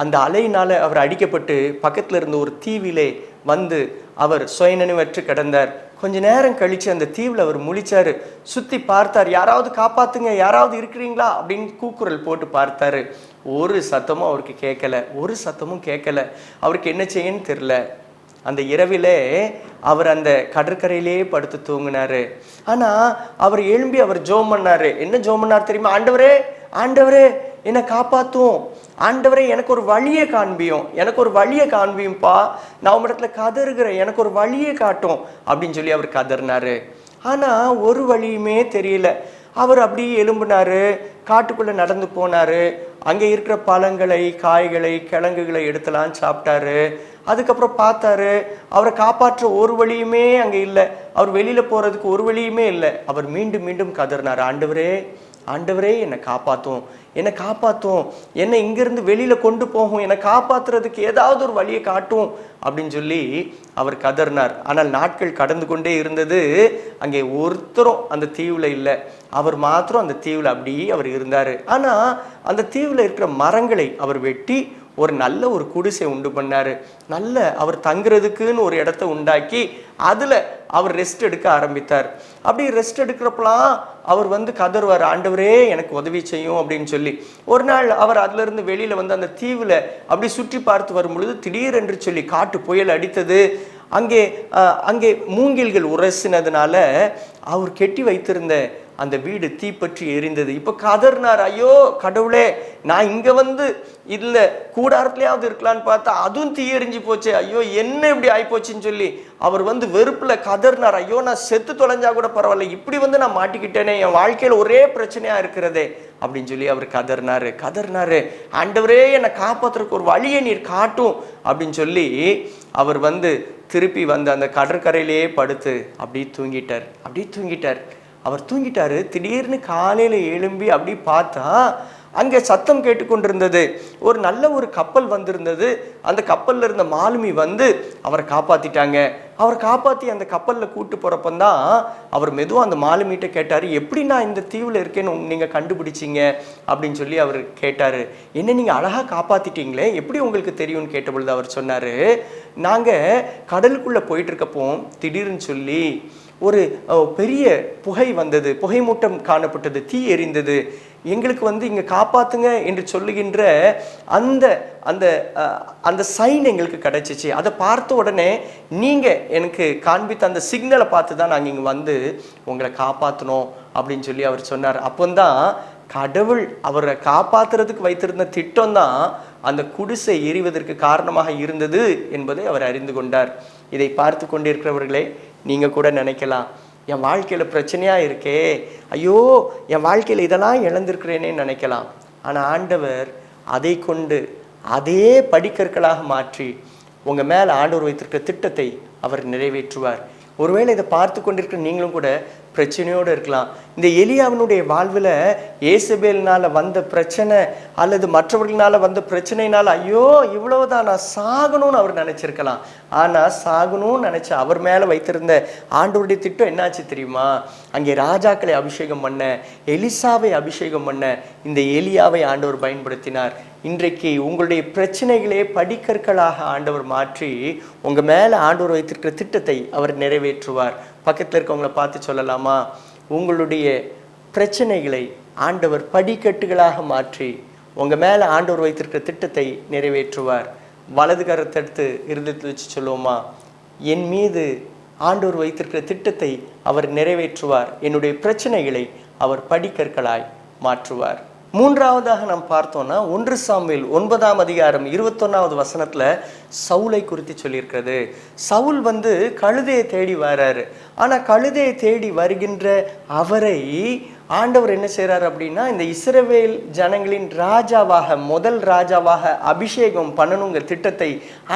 அந்த அலையினால அவர் அடிக்கப்பட்டு பக்கத்துல இருந்த ஒரு தீவிலே வந்து அவர் சுயநினைவற்று கிடந்தார். கொஞ்ச நேரம் கழிச்சு அந்த தீவுல அவர் முழிச்சாரு, சுத்தி பார்த்தார், யாராவது காப்பாத்துங்க, யாராவது இருக்கிறீங்களா அப்படின்னு கூக்குரல் போட்டு பார்த்தாரு. ஒரு சத்தமும் அவருக்கு கேட்கல, ஒரு சத்தமும் கேட்கல. அவருக்கு என்ன செய்யன்னு தெரியல. அந்த இரவிலே அவர் அந்த கடற்கரையிலே படுத்து தூங்கினாரு. ஆனா அவர் எழும்பி அவர் ஜெபம் பண்ணாரு. என்ன ஜெபம் பண்ணார் தெரியுமா? ஆண்டவரே, ஆண்டவரே என்னை காப்பாத்தும், ஆண்டவரே எனக்கு ஒரு வழியை காண்பியும், எனக்கு ஒரு வழியை காண்பியும்பா, நான் உம்மிடத்துல கதறுகிறேன், எனக்கு ஒரு வழியை காட்டும் அப்படின்னு சொல்லி அவர் கதறினாரு. ஆனா ஒரு வழியுமே தெரியல. அவர் அப்படியே எழும்பினாரு, காட்டுக்குள்ளே நடந்து போனார். அங்கே இருக்கிற பழங்களை, காய்களை, கிழங்குகளை எடுத்துலாம் சாப்பிட்டாரு. அதுக்கப்புறம் பார்த்தாரு, அவரை காப்பாற்ற ஒரு வழியுமே அங்கே இல்லை. அவர் வெளியில் போகிறதுக்கு ஒரு வழியுமே இல்லை. அவர் மீண்டும் மீண்டும் கதறினார், ஆண்டவரே ஆண்டவரே என்னை காப்பாற்றும், என்னை காப்பாற்றும், என்னை இங்கேருந்து வெளியில் கொண்டு போகும், என்னை காப்பாற்றுறதுக்கு ஏதாவது ஒரு வழியை காட்டும் அப்படின்னு சொல்லி அவர் கதறினார். ஆனால் நாட்கள் கடந்து கொண்டே இருந்தது. அங்கே ஒருத்தரும் அந்த தீவில் இல்லை. அவர் மாத்திரம் அந்த தீவில் அப்படியே அவர் இருந்தார். ஆனால் அந்த தீவில் இருக்கிற மரங்களை அவர் வெட்டி ஒரு நல்ல ஒரு குடிசை உண்டு பண்ணார். நல்ல அவர் தங்குறதுக்குன்னு ஒரு இடத்த உண்டாக்கி அதில் அவர் ரெஸ்ட் எடுக்க ஆரம்பித்தார். அப்படி ரெஸ்ட் எடுக்கிறப்பலாம் அவர் கதறுவார், ஆண்டவரே எனக்கு உதவி செய்யும் அப்படின்னு சொல்லி. ஒரு நாள் அவர் அதிலிருந்து வெளியில் அந்த தீவில் அப்படி சுற்றி பார்த்து வரும் பொழுது திடீரென்று சொல்லி காட்டு புயல் அடித்தது. அங்கே மூங்கில்கள் உரசினதுனால அவர் கெட்டி வைத்திருந்த அந்த வீடு தீப்பற்றி எரிந்தது. இப்போ கதறினார், ஐயோ கடவுளே, நான் இங்கே இல்லை கூடாரத்துலையாவது இருக்கலான்னு பார்த்தா அதுவும் தீ எரிஞ்சு போச்சு, ஐயோ என்ன இப்படி ஆயிப்போச்சுன்னு சொல்லி அவர் வெறுப்பில் கதறினார். ஐயோ நான் செத்து தொலைஞ்சா கூட பரவாயில்ல, இப்படி நான் மாட்டிக்கிட்டேனே, என் வாழ்க்கையில் ஒரே பிரச்சனையாக இருக்கிறதே அப்படின்னு சொல்லி அவர் கதறினாரு. ஆண்டவரே என்னை காப்பாற்றுறதுக்கு ஒரு வழியை நீர் காட்டும் அப்படின்னு சொல்லி அவர் திருப்பி அந்த கடற்கரையிலேயே படுத்து அப்படியே தூங்கிட்டார். அவர் தூங்கிட்டாரு. திடீர்னு காலையில் எழும்பி அப்படி பார்த்தா அங்கே சத்தம் கேட்டுக்கொண்டிருந்தது. ஒரு நல்ல ஒரு கப்பல் வந்திருந்தது. அந்த கப்பலில் இருந்த மாலுமி அவரை காப்பாற்றிட்டாங்க. அவர் காப்பாற்றி அந்த கப்பலில் கூட்டு போகிறப்பந்தான் அவர் மெதுவாக அந்த மாலுமிகிட்ட கேட்டார், எப்படி நான் இந்த தீவில் இருக்கேன்னு நீங்கள் கண்டுபிடிச்சிங்க அப்படின்னு சொல்லி அவர் கேட்டார். என்ன நீங்கள் அழகாக காப்பாற்றிட்டீங்களே, எப்படி உங்களுக்கு தெரியும்னு கேட்டபொழுது அவர் சொன்னார், நாங்கள் கடலுக்குள்ளே போயிட்டுருக்கப்போ திடீர்னு சொல்லி ஒரு பெரிய புகை வந்தது, புகை மூட்டம் காணப்பட்டது, தீ எரிந்தது. எங்களுக்கு இங்கே காப்பாற்றுங்க என்று சொல்லுகின்ற அந்த அந்த அந்த சைன் எங்களுக்கு கிடைச்சிச்சு. அதை பார்த்த உடனே நீங்கள் எனக்கு காண்பித்த அந்த சிக்னலை பார்த்து தான் நாங்கள் இங்கே உங்களை காப்பாற்றணும் அப்படின்னு சொல்லி அவர் சொன்னார். அப்போந்தான் கடவுள் அவரை காப்பாற்றுறதுக்கு வைத்திருந்த திட்டம் தான் அந்த குடிசை எரிவதற்கு காரணமாக இருந்தது என்பதை அவர் அறிந்து கொண்டார். இதை பார்த்து கொண்டிருக்கிறவர்களே, நீங்கள் கூட நினைக்கலாம், என் வாழ்க்கையில் பிரச்சனையாக இருக்கே, ஐயோ என் வாழ்க்கையில் இதெல்லாம் இழந்திருக்கிறேனே நினைக்கலாம். ஆனால் ஆண்டவர் அதை கொண்டு அதே படிக்கற்களாக மாற்றி உங்கள் மேலே ஆண்டவர் வைத்திருக்கிற திட்டத்தை அவர் நிறைவேற்றுவார். ஒருவேளை இதை பார்த்து கொண்டிருக்கிற நீங்களும் கூட பிரச்சனையோடு இருக்கலாம். இந்த எலியாவினுடைய வாழ்வில் ஏசபேல்னால் வந்த பிரச்சனை அல்லது மற்றவர்களால் வந்த பிரச்சனைனால ஐயோ இவ்வளவுதான் நான் சாகணும்னு அவர் நினச்சிருக்கலாம். ஆனால் சாகணும்னு நினச்ச அவர் மேலே வைத்திருந்த ஆண்டவருடைய திட்டம் என்னாச்சு தெரியுமா? அங்கே ராஜாக்களை அபிஷேகம் பண்ண, எலிசாவை அபிஷேகம் பண்ண இந்த எலியாவை ஆண்டவர் பயன்படுத்தினார். இன்றைக்கு உங்களுடைய பிரச்சனைகளே படிக்கற்களாக ஆண்டவர் மாற்றி உங்கள் மேலே ஆண்டவர் வைத்திருக்கிற திட்டத்தை அவர் நிறைவேற்றுவார். பக்கத்தில் இருக்கவங்களை பார்த்து சொல்லலாமா, உங்களுடைய பிரச்சனைகளை ஆண்டவர் படிக்கட்டுகளாக மாற்றி உங்கள் மேலே ஆண்டவர் வைத்திருக்கிற திட்டத்தை நிறைவேற்றுவார். வலது கரத்தை எடுத்து இருதயத்தில் வச்சு சொல்லுவோமா, என் மீது ஆண்டவர் வைத்திருக்கிற திட்டத்தை அவர் நிறைவேற்றுவார், என்னுடைய பிரச்சனைகளை அவர் படிக்கற்களாய் மாற்றுவார். மூன்றாவதாக நாம் பார்த்தோம்னா 1 சாமுவேல் 9ஆம் அதிகாரம் 21வது வசனத்தில் சவுலை குறித்து சொல்லியிருக்கிறது. சவுல் கழுதையை தேடி வர்றாரு. ஆனால் கழுதையை தேடி வருகின்ற அவரை ஆண்டவர் என்ன செய்கிறார் அப்படின்னா, இந்த இஸ்ரவேல் ஜனங்களின் ராஜாவாக, முதல் ராஜாவாக அபிஷேகம் பண்ணணுங்கிற திட்டத்தை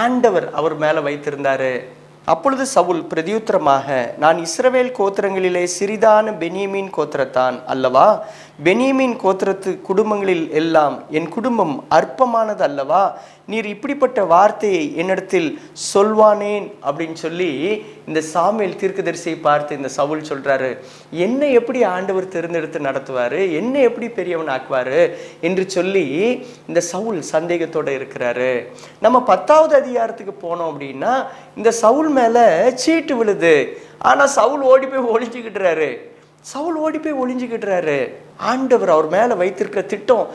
ஆண்டவர் அவர் மேலே வைத்திருந்தாரு. அப்பொழுது சவுல் பிரதியுத்தரமாக, நான் இஸ்ரவேல் கோத்திரங்களிலே சிறிதான பென்யமீன் கோத்திரத்தான் அல்லவா? பென்யமீன் கோத்திரத்து குடும்பங்களில் எல்லாம் என் குடும்பம் அற்பமானது அல்லவா? நீர் இப்படிப்பட்ட வார்த்தையை என்னிடத்தில் சொல்வானேன் அப்படின்னு சொல்லி இந்த சாமுவேல் தீர்க்கதரிசியை பார்த்து இந்த சவுல் சொல்றாரு, என்னை எப்படி ஆண்டவர் தேர்ந்தெடுத்து நடத்துவார், என்னை எப்படி பெரியவன் ஆக்குவார் என்று சொல்லி இந்த சவுல் சந்தேகத்தோடு இருக்கிறாரு. நம்ம 10வது அதிகாரத்துக்கு போனோம் அப்படின்னா இந்த சவுல் மேலே சீட்டு விழுது. ஆனால் சவுல் ஓடி போய் ஒளிஞ்சுக்கிட்டுறாரு. ஆண்டவர் அவர் மேலே வைத்திருக்கிற திட்டம்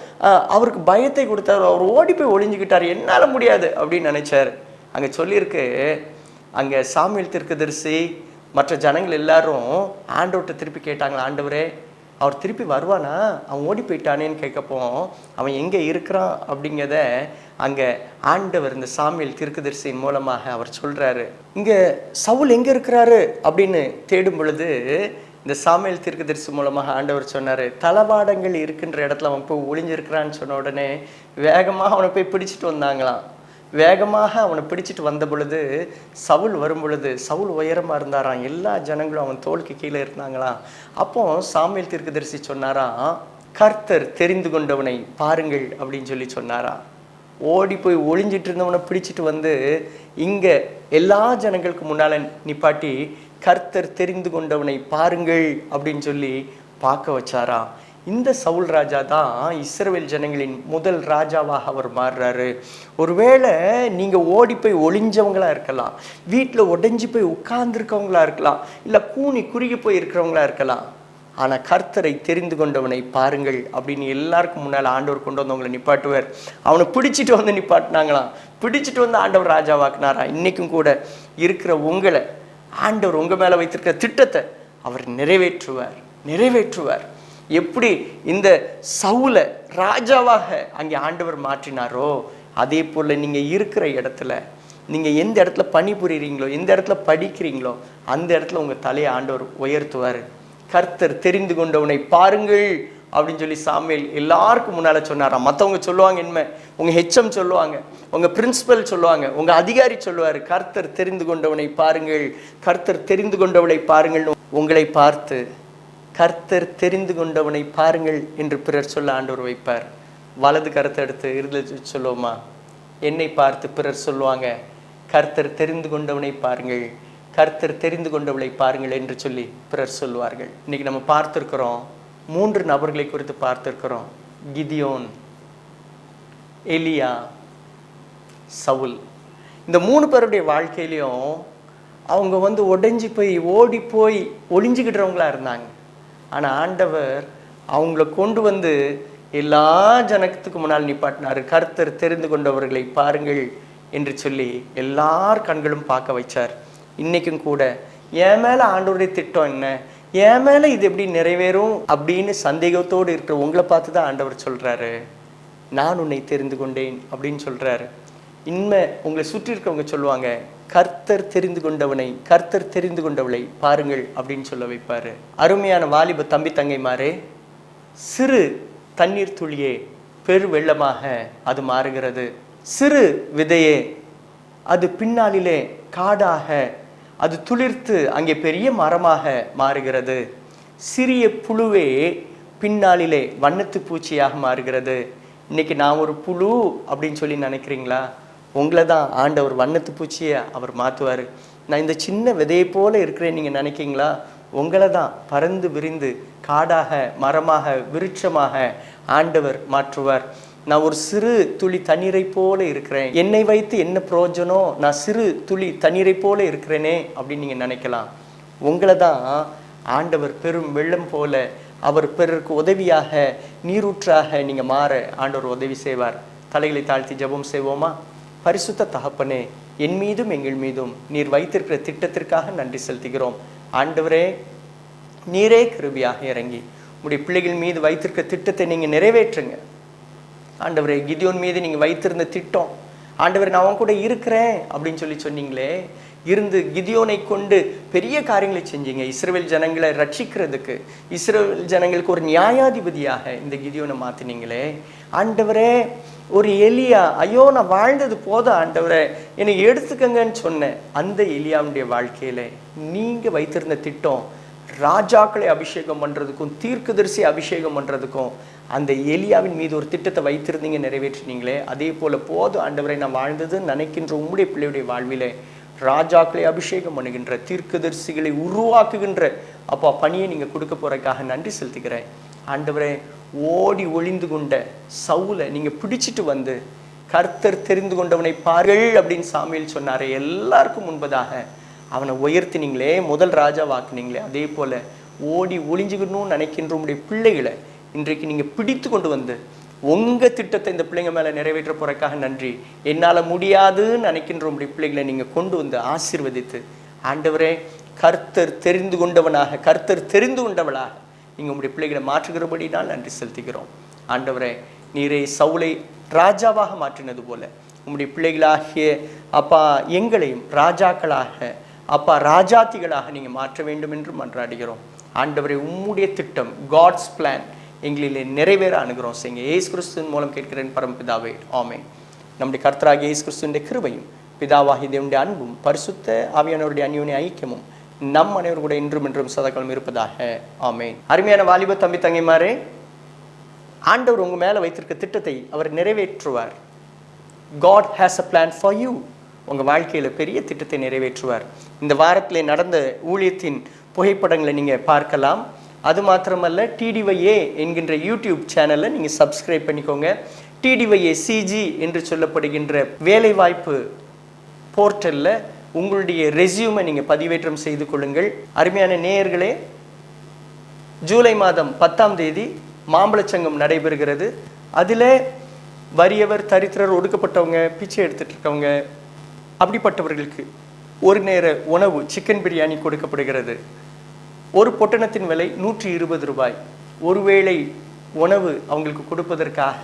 அவருக்கு பயத்தை கொடுத்தாரு. அவர் ஓடி போய் ஒளிஞ்சுக்கிட்டார், என்னால் முடியாது அப்படின்னு நினைச்சார். அங்கே சொல்லியிருக்கு, அங்கே சாமுவேல் தீர்க்கதரிசி மற்ற ஜனங்கள் எல்லாரும் ஆண்டவர்கிட்ட திருப்பி கேட்டாங்களா, ஆண்டவரே அவர் திருப்பி வருவானா, அவன் ஓடி போயிட்டானேன்னு கேட்கப்போ அவன் எங்கே இருக்கிறான் அப்படிங்கிறத அங்கே ஆண்டவர் இந்த சாமுவேல் தீர்க்கதரிசியின் மூலமாக அவர் சொல்கிறாரு. இங்கே சவுல் எங்கே இருக்கிறாரு அப்படின்னு தேடும் பொழுது இந்த சாமுவேல் தீர்க்கதரிசி மூலமாக ஆண்டவர் சொன்னார், தளவாடங்கள் இருக்கின்ற இடத்துல அவன் போய் ஒளிஞ்சிருக்கிறான்னு சொன்ன உடனே வேகமாக அவனை போய் பிடிச்சிட்டு வந்தாங்களாம். வேகமாக அவனை பிடிச்சிட்டு வந்த பொழுது சவுல் வரும் பொழுது சவுல் உயரமாக இருந்தாராம், எல்லா ஜனங்களும் அவன் தோளுக்கு கீழே இருந்தாங்களாம். அப்போ சாமுவேல் தீர்க்கதரிசி சொன்னாராம், கர்த்தர் தெரிந்து கொண்டவனை பாருங்கள் அப்படின்னு சொல்லி சொன்னாராம். ஓடி போய் ஒளிஞ்சிட்டு இருந்தவனை பிடிச்சிட்டு வந்து இங்கே எல்லா ஜனங்களுக்கு முன்னால் நிப்பாட்டி கர்த்தர் தெரிந்து கொண்டவனை பாருங்கள் அப்படின்னு சொல்லி பார்க்க வச்சாராம். இந்த சவுல் ராஜா தான் இஸ்ரவேல் ஜனங்களின் முதல் ராஜாவாக அவர் மாறுறாரு. ஒருவேளை நீங்கள் ஓடி போய் ஒளிஞ்சவங்களா இருக்கலாம், வீட்டில் உடைஞ்சி போய் உட்கார்ந்துருக்கவங்களா இருக்கலாம், இல்லை கூனி குறுகி போய் இருக்கிறவங்களா இருக்கலாம். ஆனால் கர்த்தரை தெரிந்து கொண்டவனை பாருங்கள் அப்படின்னு எல்லாருக்கும் முன்னால் ஆண்டவர் கொண்டு வந்து அவங்களை நிப்பாட்டுவார். அவனை பிடிச்சிட்டு வந்து நிப்பாட்டினாங்களாம். பிடிச்சிட்டு வந்து ஆண்டவர் ராஜாவாக்குனாரா. இன்றைக்கும் கூட இருக்கிற உங்களை ஆண்டவர் உங்கள் மேலே வைத்திருக்கிற திட்டத்தை அவர் நிறைவேற்றுவார். எப்படி இந்த சவுலை ராஜாவாக அங்கே ஆண்டவர் மாற்றினாரோ, அதே போல் நீங்கள் இருக்கிற இடத்துல, நீங்கள் எந்த இடத்துல பணிபுரிகிறீங்களோ, எந்த இடத்துல படிக்கிறீங்களோ, அந்த இடத்துல உங்கள் தலையை ஆண்டவர் உயர்த்துவார். கர்த்தர் தெரிந்து கொண்டவனை பாருங்கள் அப்படின்னு சொல்லி சாமுவேல் எல்லாருக்கும் முன்னால் சொன்னாராம். மற்றவங்க சொல்லுவாங்க, என்ன உங்கள் ஹெச்எம் சொல்லுவாங்க, உங்கள் பிரின்சிபல் சொல்லுவாங்க, உங்கள் அதிகாரி சொல்லுவார், கர்த்தர் தெரிந்து கொண்டவனை பாருங்கள், கர்த்தர் தெரிந்து கொண்டவனை பாருங்கள். உங்களை பார்த்து கர்த்தர் தெரிந்து கொண்டவனை பாருங்கள் என்று பிறர் சொல்ல ஆண்டவர் வைப்பார். வலது கருத்தை எடுத்து இருதயத்தை சொல்லுவோமா? என்னை பார்த்து பிறர் சொல்லுவாங்க, கர்த்தர் தெரிந்து கொண்டவனை பாருங்கள், கர்த்தர் தெரிந்து கொண்டவளை பாருங்கள் என்று சொல்லி பிறர் சொல்லுவார்கள். இன்னைக்கு நம்ம பார்த்திருக்கிறோம், 3 நபர்களை குறித்து பார்த்திருக்கிறோம். கிதியோன், எலியா, சவுல். இந்த 3 பேருடைய வாழ்க்கையிலையும் அவங்க உடைஞ்சி போய் ஓடி போய் ஒளிஞ்சுக்கிட்டுறவங்களா இருந்தாங்க. ஆனால் ஆண்டவர் அவங்கள கொண்டு வந்து எல்லா ஜனத்துக்கு முன்னால் நிப்பாட்டினார். கர்த்தர் தெரிந்து கொண்டவர்களை பாருங்கள் என்று சொல்லி எல்லார் கண்களும் பார்க்க வைச்சார். இன்றைக்கும் கூட என் மேலே ஆண்டவருடைய திட்டம் என்ன, என் மேலே இது எப்படி நிறைவேறும் அப்படின்னு சந்தேகத்தோடு இருக்கிற உங்களை பார்த்து தான் ஆண்டவர் சொல்கிறாரு, நான் உன்னை தெரிந்து கொண்டேன் அப்படின்னு சொல்கிறாரு. இன்மை உங்களை சுற்றி இருக்கவங்க சொல்லுவாங்க, கர்த்தர் தெரிந்து கொண்டவனை, கர்த்தர் தெரிந்து கொண்டவளை பாருங்கள் அப்படின்னு சொல்ல வைப்பார். அருமையான வாலிப தம்பி தங்கைமாரே, சிறு தண்ணீர் துளியே பெரு வெள்ளமாக அது மாறுகிறது. சிறு விதையே அது பின்னாளிலே காடாக அது துளிர்த்து அங்கே பெரிய மரமாக மாறுகிறது. சிறிய புழுவே பின்னாளிலே வண்ணத்து பூச்சியாக மாறுகிறது. இன்னைக்கு நான் ஒரு புழு அப்படின்னு சொல்லி நினைக்கிறீங்களா? உங்களை தான் ஆண்டவர் வண்ணத்து பூச்சியை அவர் மாற்றுவார். நான் இந்த சின்ன விதையை போல இருக்கிறேன் நீங்கள் நினைக்கிங்களா? உங்களை தான் பறந்து விரிந்து காடாக, மரமாக, விருட்சமாக ஆண்டவர் மாற்றுவார். நான் ஒரு சிறு துளி தண்ணீரை போல இருக்கிறேன், என்னை வைத்து என்ன பிரயோஜனம், நான் சிறு துளி தண்ணீரை போல இருக்கிறேனே அப்படின்னு நீங்கள் நினைக்கலாம். உங்களை தான் ஆண்டவர் பெரும் வெள்ளம் போல அவர் பிறருக்கு உதவியாக, நீரூற்றாக நீங்கள் மாற ஆண்டவர் உதவி செய்வார். தலைகளை தாழ்த்தி ஜெபம் செய்வோமா? பரிசுத்த தகப்பனே, என் மீதும் எங்கள் மீதும் நீர் வைத்திருக்கிற திட்டத்திற்காக நன்றி செலுத்துகிறோம். ஆண்டவரே, நீரே கிருபையாக இறங்கி உங்களுடைய பிள்ளைகள் மீது வைத்திருக்கிற திட்டத்தை நீங்கள் நிறைவேற்றுங்க. ஆண்டவரே, கிதியோன் மீது நீங்கள் வைத்திருந்த திட்டம், ஆண்டவரே நான் அவன் கூட இருக்கிறேன் அப்படின்னு சொல்லி சொன்னீங்களே, இருந்து கிதியோனை கொண்டு பெரிய காரியங்களை செஞ்சீங்க. இஸ்ரவேல் ஜனங்களை ரட்சிக்கிறதுக்கு, இஸ்ரவேல் ஜனங்களுக்கு ஒரு நியாயாதிபதியாக இந்த கிதியோனை மாற்றினீங்களே. ஆண்டவரே, ஒரு எலியா, ஐயோ நான் வாழ்ந்தது போதும் ஆண்டவரே என்னை எடுத்துக்கங்கன்னு சொன்னேன். அந்த எலியாவுடைய வாழ்க்கையில நீங்க வைத்திருந்த திட்டம் ராஜாக்களை அபிஷேகம் பண்றதுக்கும் தீர்க்கதரிசி அபிஷேகம் பண்றதுக்கும் அந்த எலியாவின் மீது ஒரு திட்டத்தை வைத்திருந்தீங்க, நிறைவேற்றினீங்களே. அதே போல போதும் ஆண்டவரை நான் வாழ்ந்ததுன்னு நினைக்கின்ற உங்களுடைய பிள்ளையுடைய வாழ்விலே ராஜாக்களை அபிஷேகம் பண்ணுகின்ற, தீர்க்கதரிசிகளை உருவாக்குகின்ற அப்பா பணியை நீங்க கொடுக்க போறதுக்காக நன்றி செலுத்துகிறேன். ஆண்டவரே, ஓடி ஒளிந்து கொண்ட சவுலை நீங்க பிடிச்சிட்டு வந்து கர்த்தர் தெரிந்து கொண்டவனை பாருங்கள் அப்படின்னு சாமுவேல் சொன்னாரே, எல்லாருக்கும் முன்பதாக அவனை உயர்த்தினீங்களே, முதல் ராஜா வாக்குனீங்களே. அதே போல ஓடி ஒளிஞ்சுக்கணும்னு நினைக்கின்ற உங்களுடைய பிள்ளைகளை இன்றைக்கு நீங்க பிடித்து கொண்டு வந்து உங்க திட்டத்தை இந்த பிள்ளைங்க மேல நிறைவேற்ற போறதுக்காக நன்றி. என்னால முடியாதுன்னு நினைக்கின்ற உங்களுடைய பிள்ளைகளை நீங்க கொண்டு வந்து ஆசீர்வதித்து, ஆண்டவரே, கர்த்தர் தெரிந்து கொண்டவனாக, கர்த்தர் தெரிந்து கொண்டவளாக நீங்க உங்களுடைய பிள்ளைகளை மாற்றுகிறபடினால் நன்றி செலுத்துகிறோம். ஆண்டவரே, நீரே சவுலை ராஜாவாக மாற்றினது போல உங்களுடைய பிள்ளைகளாகிய அப்பா எங்களையும் ராஜாக்களாக, அப்பா ராஜாத்திகளாக நீங்கள் மாற்ற வேண்டும் என்று மன்றாடுகிறோம். ஆண்டவரே, உம்முடைய திட்டம், காட்ஸ் பிளான் எங்களிலே நிறைவேற அனுகிறோம் செய்யுங்க. இயேசு கிறிஸ்துவின் மூலம் கேட்கிறேன் பரமபிதாவே, ஆமென். நம்முடைய கர்த்தராகிய இயேசு கிறிஸ்துவின் கிருபையும் பிதாவாகிய தேவனுடைய அன்பும் பரிசுத்த ஆவியானவருடைய அந்யோன்ய ஐக்கியமும் நம் அனைவரும் கூட இன்றும் என்றும் சதாகாலம் இருப்பதாக, ஆமென். அருமையான வாலிப தம்பி தங்கைமாரே, ஆண்டவர் உங்க மேல வைத்திருக்க திட்டத்தை அவர் நிறைவேற்றுவார். God has a plan for you. உங்க வாழ்க்கையில பெரிய திட்டத்தை நிறைவேற்றுவார். இந்த வாரத்திலே நடந்த ஊழியத்தின் புகைப்படங்களை நீங்க பார்க்கலாம். அது மாத்திரமல்ல, TDYA என்கின்ற யூடியூப் சேனலை நீங்க சப்ஸ்கிரைப் பண்ணிக்கோங்க. TDYA CG என்று சொல்லப்படுகின்ற வேலைவாய்ப்பு போர்ட்டல்ல உங்களுடைய ரெஸ்யூமை நீங்க பதிவேற்றம் செய்து கொள்ளுங்கள். அருமையான நேயர்களே, ஜூலை மாதம் 10ஆம் தேதி மாம்பழச்சங்கம் நடைபெறுகிறது. அதில் வறியவர், தரித்திரர், ஒடுக்கப்பட்டவங்க, பிச்சை எடுத்துட்டு இருக்கவங்க, அப்படிப்பட்டவர்களுக்கு ஒரு நேர உணவு சிக்கன் பிரியாணி கொடுக்கப்படுகிறது. ஒரு பொட்டணத்தின் விலை 120 ரூபாய். ஒருவேளை உணவு அவங்களுக்கு கொடுப்பதற்காக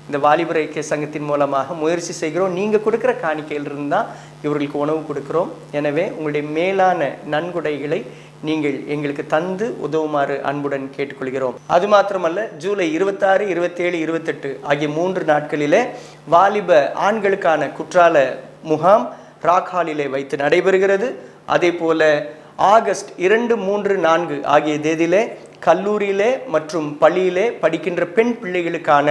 இந்த வாலிபர் ஐக்கிய சங்கத்தின் மூலமாக முயற்சி செய்கிறோம். நீங்கள் கொடுக்குற காணிக்கையிலிருந்து தான் இவர்களுக்கு உணவு கொடுக்குறோம். எனவே உங்களுடைய மேலான நன்கொடைகளை நீங்கள் எங்களுக்கு தந்து உதவுமாறு அன்புடன் கேட்டுக்கொள்கிறோம். அது மாத்திரமல்ல, ஜூலை 26, 27, 28 ஆகிய 3 நாட்களிலே வாலிப ஆண்களுக்கான குற்றால முகாம் ராக்ஹாலிலே வைத்து நடைபெறுகிறது. அதே போல ஆகஸ்ட் 2, 3, 4 ஆகிய தேதியிலே கல்லூரியிலே மற்றும் பள்ளியிலே படிக்கின்ற பெண் பிள்ளைகளுக்கான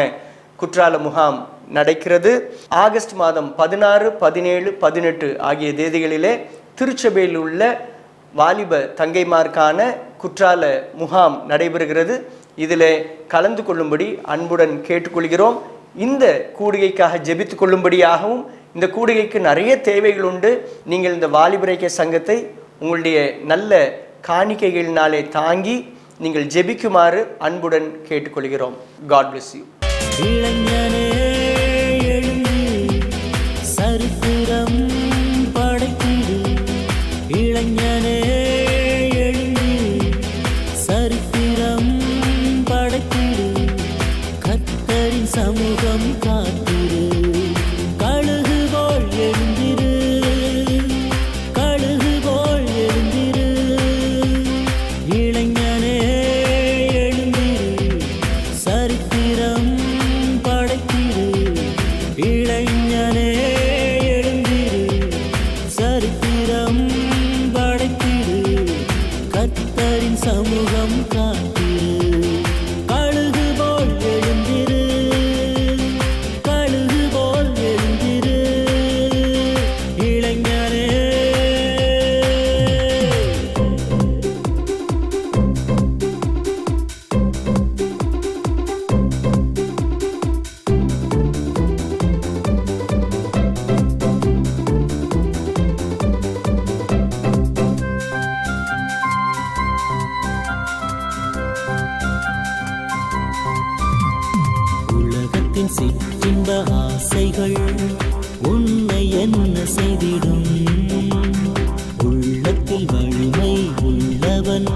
குற்றால முகாம் நடக்கிறது. ஆகஸ்ட் மாதம் 16, 17, 18 ஆகிய தேதிகளிலே திருச்சபையில் உள்ள வாலிப தங்கைமார்க்கான குற்றால முகாம் நடைபெறுகிறது. இதில் கலந்து கொள்ளும்படி அன்புடன் கேட்டுக்கொள்கிறோம். இந்த கூடுகைக்காக ஜெபித்து கொள்ளும்படியாகவும், இந்த கூடுகைக்கு நிறைய தேவைகள் உண்டு. நீங்கள் இந்த வாலிபர் ஐக்கிய சங்கத்தை உங்களுடைய நல்ல காணிக்கைகளினாலே தாங்கி நீங்கள் ஜெபிக்குமாறு அன்புடன் கேட்டுக்கொள்கிறோம். God bless you. இளைஞனே எழுந்து சரித்திரம் படைத்திடு. இளைஞனே எழுந்து சரித்திரம் படைத்திடு. கர்த்தரின் சமூகம் காத்திரு. கழுகு போல் எழுந்திரு. கழுகு போல் எழுந்திரு. இளைஞனே எழுந்திரு. சரித்திரம் இளைஞனே எழுந்திரு. சரித்திரம் படைத்திடு. கர்த்தரின் சமூகம் காத்திரு. கழுகு போல் எழுந்திரு. கழுகு போல் எழுந்திரு. இளைஞனே. உலகத்தின் சிற்றின்ப ஆசைகள் உன்னை என்ன செய்திடும்? உள்ளத்தில் வலிமை உள்ளவன்